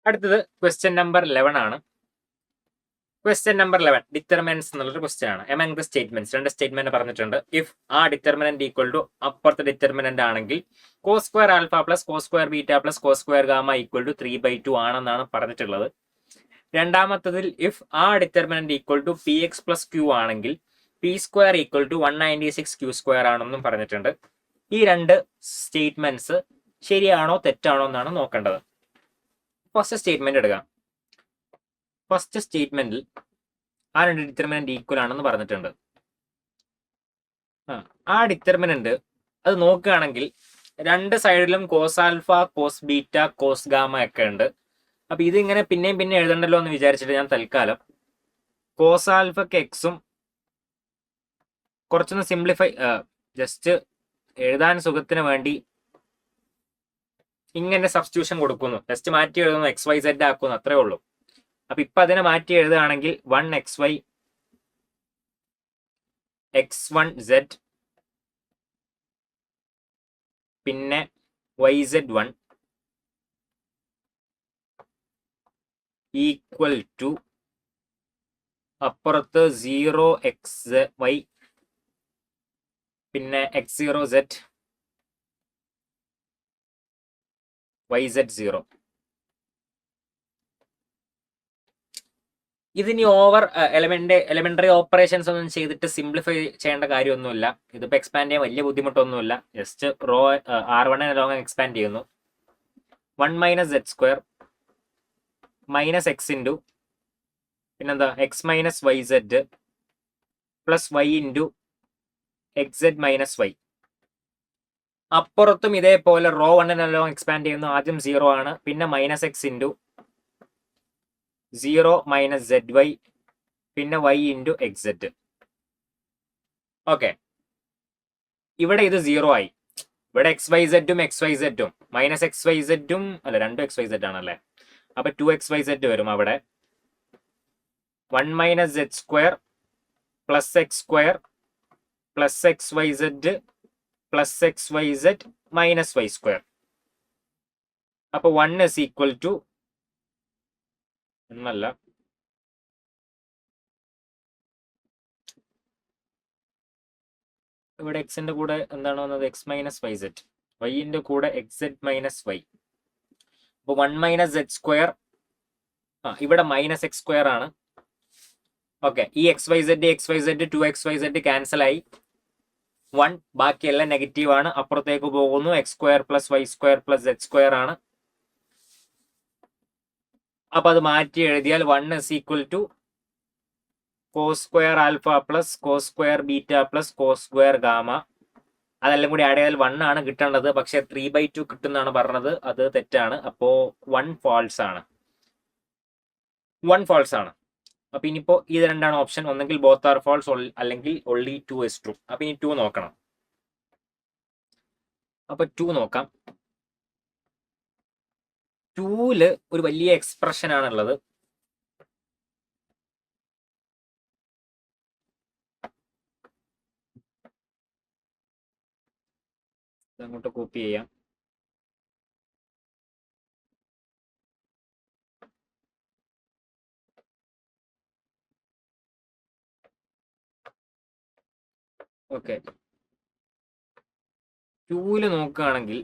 അടുത്തത് question number 11 ആണ്. Question number 11 determinants എന്നുള്ളൊരു ക്വസ്റ്റ്യൻ ആണ്. എമംഗ് ദ സ്റ്റേറ്റ്മെന്റ്സ്, രണ്ട് സ്റ്റേറ്റ്മെന്റ് പറഞ്ഞിട്ടുണ്ട്. ഇഫ് ആ ഡിറ്റർമിനന്റ് ഈക്വൽ ടു അപ്പുറത്തെ ഡിറ്റർമിനന്റ് ആണെങ്കിൽ cos square alpha plus cos square beta plus cos square gamma equal to 3/2 ആണെന്നാണ് പറഞ്ഞിട്ടുള്ളത്. രണ്ടാമത്തതിൽ ഇഫ് ആ determinant equal to p x plus q ആണെങ്കിൽ p square equal to 196 q square ആണെന്നും പറഞ്ഞിട്ടുണ്ട്. ഈ രണ്ട് സ്റ്റേറ്റ്മെന്റ്സ് ശരിയാണോ തെറ്റാണോ എന്നാണ് നോക്കേണ്ടത്. ഫസ്റ്റ് സ്റ്റേറ്റ്മെന്റ് എടുക്കാം. ഫസ്റ്റ് സ്റ്റേറ്റ്മെന്റിൽ ആ രണ്ട് ഡിറ്റർമിനന്റ് ഈക്വൽ ആണെന്ന് പറഞ്ഞിട്ടുണ്ട്. ആ ഡിറ്റർമിനന്റ് അത് നോക്കുകയാണെങ്കിൽ രണ്ട് സൈഡിലും cos alpha, cos beta, cos gamma ഒക്കെ ഉണ്ട്. അപ്പൊ ഇതിങ്ങനെ പിന്നെയും പിന്നെ എഴുതണ്ടല്ലോ എന്ന് വിചാരിച്ചിട്ട് ഞാൻ തൽക്കാലം കോസ് ആൽഫക്ക് എക്സും കുറച്ചൊന്ന് സിംപ്ലിഫൈ ജസ്റ്റ് എഴുതാൻ സുഖത്തിന് വേണ്ടി ഇങ്ങനെ സബ്സ്റ്റിറ്റ്യൂഷൻ കൊടുക്കുന്നു, ജസ്റ്റ് മാറ്റി എഴുതുന്നു, XYZ ആക്കുന്നു, അത്രേ ഉള്ളൂ. അപ്പൊ ഇപ്പൊ അതിനെ മാറ്റി എഴുതുകയാണെങ്കിൽ 1xy x1z പിന്നെ yz1 ഈക്വൽ ടു അപ്പുറത്ത് 0xy പിന്നെ x0z yz0. ഇതിനി ഓവർ എലിമെന്ററി ഓപ്പറേഷൻസ് ഒന്നും ചെയ്തിട്ട് സിംപ്ലിഫൈ ചെയ്യേണ്ട കാര്യമൊന്നുമില്ല. ഇതിപ്പോ എക്സ്പാൻഡ് ചെയ്യാൻ വലിയ ബുദ്ധിമുട്ടൊന്നുമില്ല. Just raw R1 long expand ചെയ്യുന്നു. 1 minus z square minus X into പിന്നെന്താ x minus yz plus y into xz minus y. അപ്പുറത്തും ഇതേപോലെ റോ 1 ലോങ് എക്സ്പാൻഡ് ചെയ്യുന്നു. ആദ്യം 0 ആണ്, പിന്നെ minus X into 0 minus ZY പിന്നെ y ഇൻറ്റു XZ. ഓക്കെ, ഇവിടെ ഇത് 0 ആയി. ഇവിടെ XYZ-ഉം XYZ-ഉം മൈനസ് XYZ-ഉം അല്ല, രണ്ടും XYZ ആണല്ലേ. അപ്പൊ 2XYZ വരും അവിടെ. 1 minus Z square plus X square plus XYZ plus XYZ minus y square. അപ്പൊ 1 ഇസ് ഈക്വൽ ടു ഒന്നല്ല, ഇവിടെ എക്സിന്റെ കൂടെ എന്താണ് വന്നത്? എക്സ് മൈനസ് വൈ സെഡ്, വൈന്റെ കൂടെ എക്സ് മൈനസ് വൈ. അപ്പൊ 1 മൈനസ് സെഡ് സ്ക്വയർ, ഇവിടെ മൈനസ് എക്സ് സ്ക്വയർ ആണ്. ഓക്കെ, ഈ XYZ 2XYZ ക്യാൻസൽ ആയി. 1 ബാക്കിയെല്ലാം നെഗറ്റീവ് ആണ്, അപ്പുറത്തേക്ക് പോകുന്നു. X square plus y square plus z square ആണ്. അപ്പൊ അത് മാറ്റി എഴുതിയാൽ 1 is equal to cos square alpha plus cos square beta plus cos square gamma. അതെല്ലാം കൂടി ആഡ് ചെയ്താൽ 1 ആണ് കിട്ടേണ്ടത്. പക്ഷെ 3/2 കിട്ടുന്നാണ് പറഞ്ഞത്, അത് തെറ്റാണ്. അപ്പോ 1 ഫാൾസ് ആണ്. 1 ഫാൾസ് ആണ്. അപ്പൊ ഇനിയിപ്പോ ഇത് രണ്ടാണ് ഓപ്ഷൻ, ഒന്നെങ്കിൽ ബോത്ത് ആർ ഫാൾസ് അല്ലെങ്കിൽ only 2 is true. അപ്പൊ ഇനി 2 നോക്കണം. അപ്പൊ 2 നോക്കാം. 2ല് ഒരു വലിയ എക്സ്പ്രഷൻ ആണുള്ളത്. അങ്ങോട്ട് കോപ്പി ചെയ്യാം. ഓക്കെ, 2ല് നോക്കുകയാണെങ്കിൽ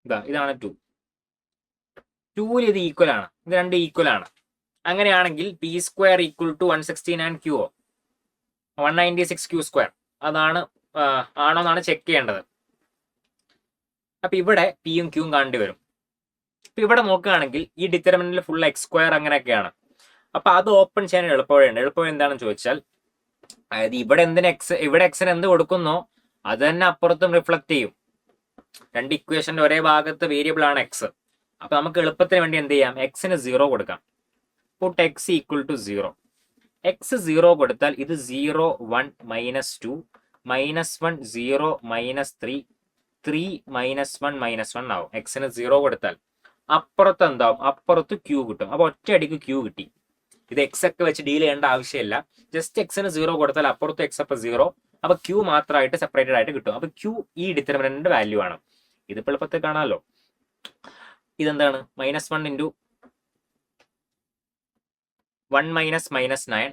ഇതാണ് 2. 2ല് ഇത് ഈക്വൽ ആണ്, ഇത് രണ്ട് ഈക്വൽ ആണ്. അങ്ങനെയാണെങ്കിൽ p square equal to 169 q 196 q square അതാണ് ആണോ എന്നാണ് ചെക്ക് ചെയ്യേണ്ടത്. അപ്പൊ ഇവിടെ പിയും ക്യൂവും കാണേണ്ടി വരും. അപ്പൊ ഇവിടെ നോക്കുകയാണെങ്കിൽ ഈ ഡിറ്റർമിനന്റിൽ ഫുൾ എക്സ് സ്ക്വയർ അങ്ങനെയൊക്കെയാണ്. അപ്പൊ അത് ഓപ്പൺ ചെയ്യാൻ എളുപ്പവഴിയുണ്ട്. എളുപ്പവഴി എന്താണെന്ന് ചോദിച്ചാൽ, അതായത് ഇവിടെ ഇവിടെ എക്സിന് എന്ത് കൊടുക്കുന്നോ അത് തന്നെ അപ്പുറത്തും റിഫ്ലക്ട് ചെയ്യും. രണ്ട് ഇക്വേഷന്റെ ഒരേ ഭാഗത്ത് വേരിയബിൾ ആണ് എക്സ്. അപ്പൊ നമുക്ക് എളുപ്പത്തിന് വേണ്ടി എന്ത് ചെയ്യാം, എക്സിന് 0 കൊടുക്കാം. Put x equal to 0. X 0 കൊടുത്താൽ ഇത് 0 1 -2 -1 0 -3 3 -1 -1 ആവും. എക്സിന് 0 കൊടുത്താൽ അപ്പുറത്ത് എന്താവും? അപ്പുറത്ത് ക്യൂ കിട്ടും. അപ്പൊ ഒറ്റയടിക്ക് ക്യൂ കിട്ടി. ഇത് എക്സ് ഒക്കെ വെച്ച് ഡീൽ ചെയ്യേണ്ട ആവശ്യമില്ല. ജസ്റ്റ് എക്സിന് 0 കൊടുത്താൽ അപ്പുറത്ത് എക്സ് അപ്പൊ 0. അപ്പൊ ക്യൂ മാത്രമായിട്ട് സെപ്പറേറ്റഡ് ആയിട്ട് കിട്ടും. അപ്പൊ ക്യൂ ഈ ഡിറ്റർമിനന്റിന്റെ വാല്യൂ ആണ്. ഇതിപ്പോ എളുപ്പത്തിൽ കാണാമല്ലോ. ഇതെന്താണ്? -1 ഇൻറ്റു 1 -9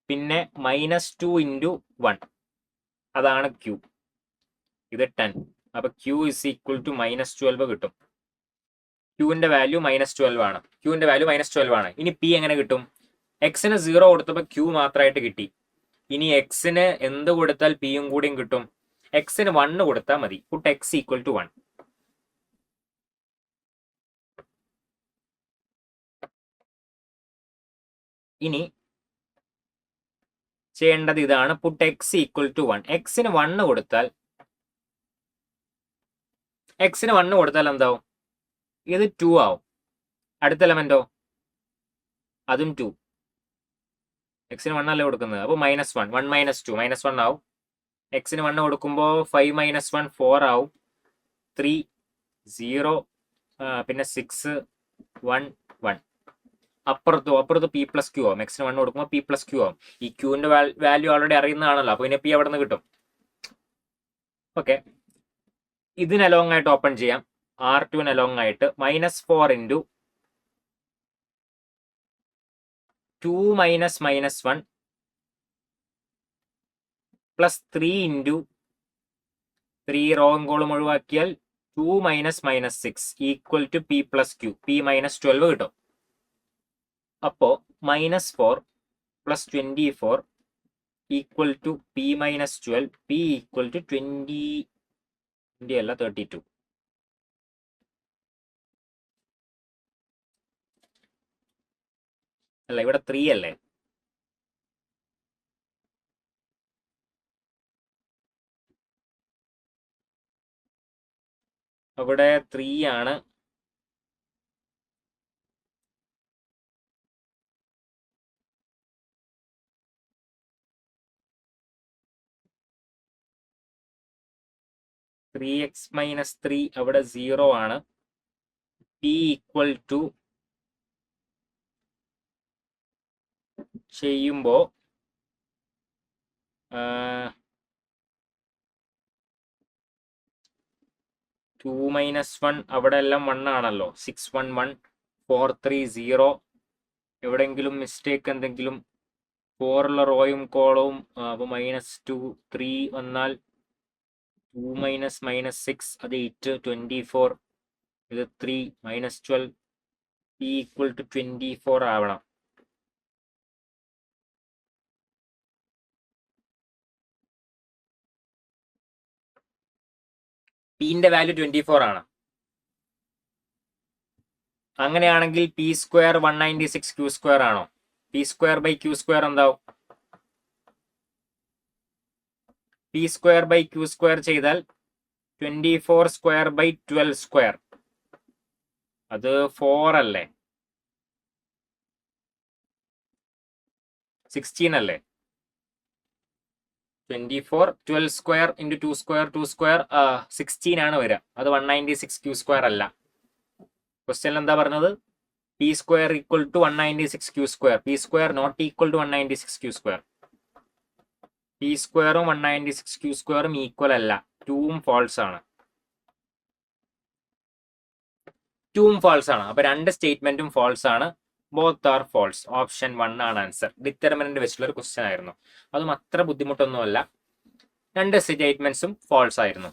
പിന്നെ -2 ഇൻറ്റു 1 അതാണ് ക്യൂ. ഇത് 10. അപ്പൊ ക്യൂ ഇസ് ഈക്വൽ ടു -12 കിട്ടും. ക്യൂവിന്റെ വാല്യൂ -12 ആണ്. ക്യൂവിന്റെ വാല്യൂ -12 ആണ്. ഇനി പി എങ്ങനെ കിട്ടും? എക്സിന് 0 കൊടുത്തപ്പോൾ ക്യൂ മാത്രമായിട്ട് കിട്ടി. ഇനി എക്സിന് എന്ത് കൊടുത്താൽ പിയും കൂടിയും കിട്ടും? എക്സിന് 1 കൊടുത്താൽ മതി. Put x equal to 1. ഇനി ചെയ്യേണ്ടത് ഇതാണ്. Put x equal to 1. എക്സിന് 1 കൊടുത്താൽ എന്താവും? ഇത് 2 ആവും. അടുത്ത എലമെന്റോ? അതും 2. എക്സിന് 1 അല്ലേ കൊടുക്കുന്നത്. അപ്പോൾ -1 1 -2 -1 ആവും. എക്സിന് 1 കൊടുക്കുമ്പോൾ 5 -1 4 ആവും. 3 0 പിന്നെ 6 1 1. അപ്പുറത്ത് പി പ്ലസ് ക്യൂ ആവും. എക്സിന് 1 കൊടുക്കുമ്പോൾ പി പ്ലസ് ക്യൂ ആവും. ഈ ക്യൂവിന്റെ വാല്യൂ ഓൾറെഡി അറിയുന്നതാണല്ലോ. അപ്പോൾ പിന്നെ പി അവിടെ നിന്ന് കിട്ടും. ഓക്കെ, ഇതിന് അലോങ് ആയിട്ട് ഓപ്പൺ ചെയ്യാം. R2 അലോങ് ആയിട്ട് -4 ഇൻറ്റു 2 -1 പ്ലസ് 3 ഇൻറ്റു 3 റോയും കോളും ഒഴിവാക്കിയാൽ 2 -6 equal to p plus q. P -12 കിട്ടും. അപ്പോ -4 plus 24 equal to p -12. P equal to 20 അല്ല 32. അല്ല, ഇവിടെ 3 അല്ലേ? അവിടെ 3 ആണ്. -3x - 3 അവിടെ 0 ആണ്. പി ഈക്വൽ ടു ചെയ്യുമ്പോ 2 -1 അവിടെ എല്ലാം 1 ആണല്ലോ. 6 1 1 4 3 0. എവിടെയെങ്കിലും മിസ്റ്റേക്ക് എന്തെങ്കിലും 4 ഉള്ള റോയും കോളവും അപ്പോൾ -2 3 വന്നാൽ 2 -6 അത് 8 24. ഇത് 3 -12. പി ഈക്വൽ ടു 24 ആവണം. പിന്റെ വാല്യൂ 24 ആണ്. അങ്ങനെയാണെങ്കിൽ പി സ്ക്വയർ 196 ക്യൂ സ്ക്വയർ ആണോ? P square by q square എന്താവും? P square by q square ചെയ്താൽ 24 സ്ക്വയർ ബൈ 12 സ്ക്വയർ. അത് 4 അല്ലേ? 16 അല്ലേ? 24 12 സ്ക്വയർ ഇൻറ്റു 2 സ്ക്വയർ 2 സ്ക്വയർ 16 ആണ് വരിക. അത് 196 ക്യൂ സ്ക്വയർ അല്ല. ക്വസ്റ്റ്യനിൽ എന്താ പറഞ്ഞത്? P square equal to 196 q square. P square not equal to 196 q square. P സ്ക്വയറും 196 ക്യൂ സ്ക്വയറും ഈക്വൽ അല്ല. 2ഉം ഫാൾസ് ആണ്. 2ഉം ഫാൾസ് ആണ്. അപ്പൊ രണ്ട് സ്റ്റേറ്റ്മെന്റും ഫാൾസ് ആണ്. Both are false. ഓപ്ഷൻ 1 ആണ് ആൻസർ. ഡിറ്റർമിനന്റ് വെച്ചിട്ടുള്ള ഒരു ക്വസ്റ്റ്യൻ ആയിരുന്നു. അതും അത്ര ബുദ്ധിമുട്ടൊന്നുമല്ല. രണ്ട് സ്റ്റേറ്റ്മെന്റ്സും ഫാൾസ് ആയിരുന്നു.